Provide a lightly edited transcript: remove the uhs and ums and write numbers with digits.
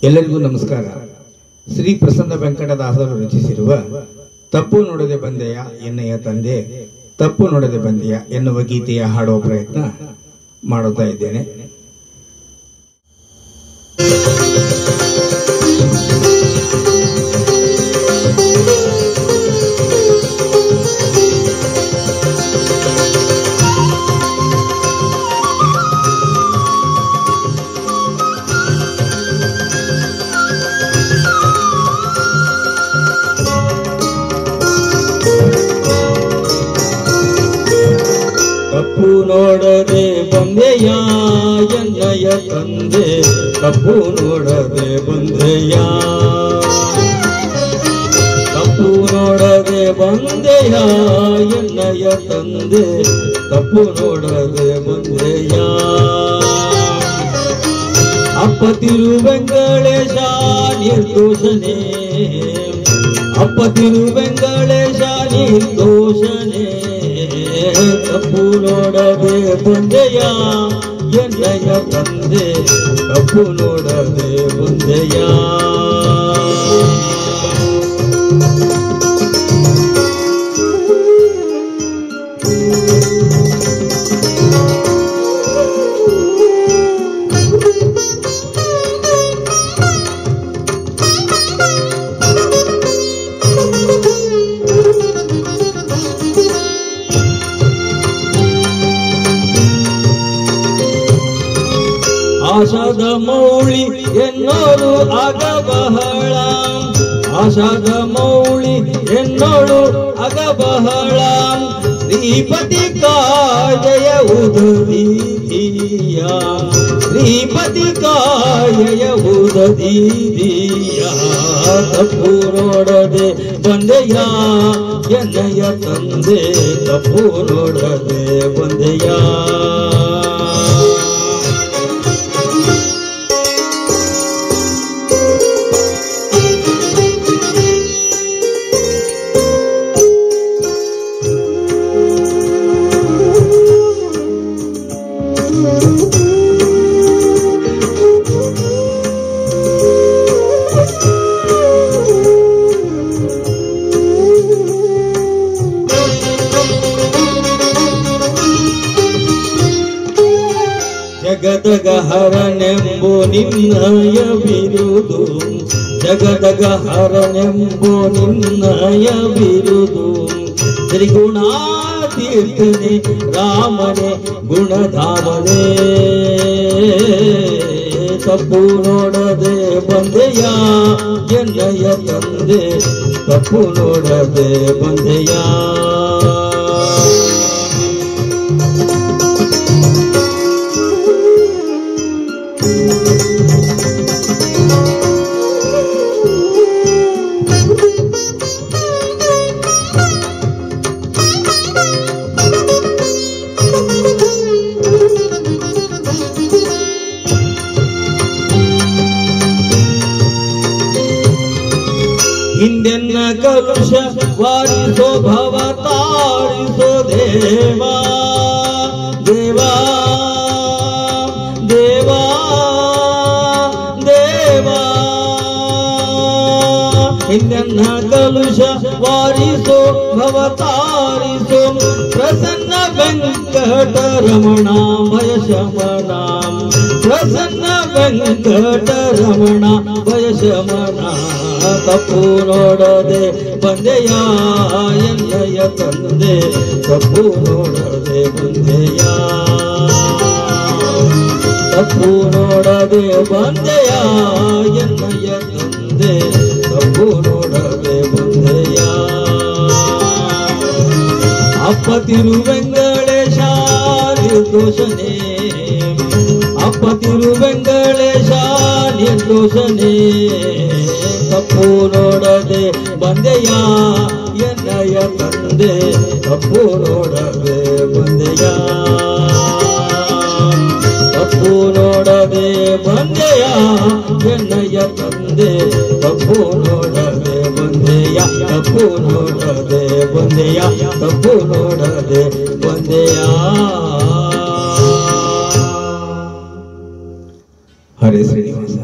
ಎಲ್ಲರಿಗೂ ನಮಸ್ಕಾರ. ಶ್ರೀ ಪ್ರಸನ್ನ ವೆಂಕಟದಾಸರು ರಚಿಸಿರುವ ತಪ್ಪು ನೋಡದೆ ಬಂದೆಯ ಎನ್ನೆಯ ತಂದೆ, ತಪ್ಪು ನೋಡದೆ ಬಂದೆಯ ಎನ್ನುವ ಗೀತೆಯ ಹಾಡುವ ಪ್ರಯತ್ನ ಮಾಡುತ್ತಾ ಇದ್ದೇನೆ. ತಪ್ಪು ನೋಡದೆ ಬಂದೆಯ ಎನ್ನಯ ತಂದೆ, ತಪ್ಪು ನೋಡದೆ ಬಂದೆಯ, ತಪ್ಪು ನೋಡದೆ ಬಂದೆಯ ಎನ್ನಯ ತಂದೆ, ತಪ್ಪು ನೋಡದೆ ಬಂದೆಯ. ಅಪ್ಪ ತಿರುವೆಂಗಳೇಶ ನಿರ್ದೋಷನೇ, ಅಪ್ಪ ತಿರುವೆಂಗಳೇಶ ನಿರ್ದೋಷನೇ, ತಪ್ಪು ನೋಡದೆ ಬಂದೆಯ ಎನ್ನಯ ತಂದೆ, ತಪ್ಪು ನೋಡದೆ ಬಂದೆಯ. ಆಶಾದ ಮೌಳಿ ಎನ್ನೋಳು ಆಗ ಬಹಳ, ಆಶಾದ ಮೌಳಿ ಎನ್ನೋಳು ಆಗ ಬಹಳ, ಶ್ರೀಪತಿ ಕಾಯಯ ಉದದೀಯ, ಶ್ರೀಪತಿ ಕಾಯಯ ಉದದೀಯ. ತಪ್ಪು ನೋಡದೆ ಬಂದೆಯ ಎನ್ನಯ ತಂದೆ, ತಪ್ಪು ನೋಡದೆ ಬಂದೆಯ. ಜಗದಗ ಹರನೆಂಬೋ ನಿನ್ನಯ ಬಿರುದು, ಜಗದಗ ಹರನೆಂಬೋ ನಿನ್ನಯ ಬಿರುದು, ತ್ರಿಗುಣಾತೀರ್ಥನೆ ರಾಮನೆ ಗುಣಧಾಮನೆ. ತಪ್ಪು ನೋಡದೆ ಬಂದೆಯ ಎನ್ನಯ ತಂದೆ, ತಪ್ಪು ನೋಡದೆ ಬಂದೆಯ. ಹಿಂದೆನ್ನ ಕಲುಷ ವಾರಿಸೋ ಭವ ತಾರಿಸೋ ದೇವಾ, ದೇವಾ ದೇವಾ ದೇವಾ. ಹಿಂದೆನ್ನ ಕಲುಷ ವಾರಿಸೋ ಭವ ತಾರಿಸೋ, ಪ್ರಸನ್ನ ವೆಂಕಟರಮಣ ಭಯ ಶಮನ, ಪ್ರಸನ್ನ ವೆಂಕಟರಮಣ ಭಯ ಶಮನ. ತಪ್ಪು ನೋಡದೆ ಬಂದೆಯ ಎನ್ನಯ ತಂದೆ, ತಪ್ಪು ನೋಡದೆ ಬಂದೆಯ, ತಪ್ಪು ನೋಡದೆ ಬಂದೆಯ ಎನ್ನಯ ತಂದೆ, ತಪ್ಪು ನೋಡದೆ ಬಂದೆಯ. ಅಪ್ಪ ತಿರುವೆಂಗಳೇಶ ನಿರ್ದೋಷನೇ, ಅಪ್ಪ ತಿರುವೆಂಗಳೇಶ ನಿರ್ದೋಷನೇ, ತಪ್ಪು ನೋಡದೆ ಬಂದೆಯ ಎನ್ನಯ ತಂದೆ, ತಪ್ಪು ನೋಡದೆ ಬಂದೆಯ, ತಪ್ಪು ನೋಡದೆ ಬಂದೆಯ ಎನ್ನಯ ತಂದೆ, ತಪ್ಪು ನೋಡದೆ ಬಂದೆಯ, ತಪ್ಪು ನೋಡದೆ ಬಂದೆಯ, ತಪ್ಪು ನೋಡದೆ ಬಂದೆಯ. ಹರೇ ಶ್ರೀನಿವಾಸ.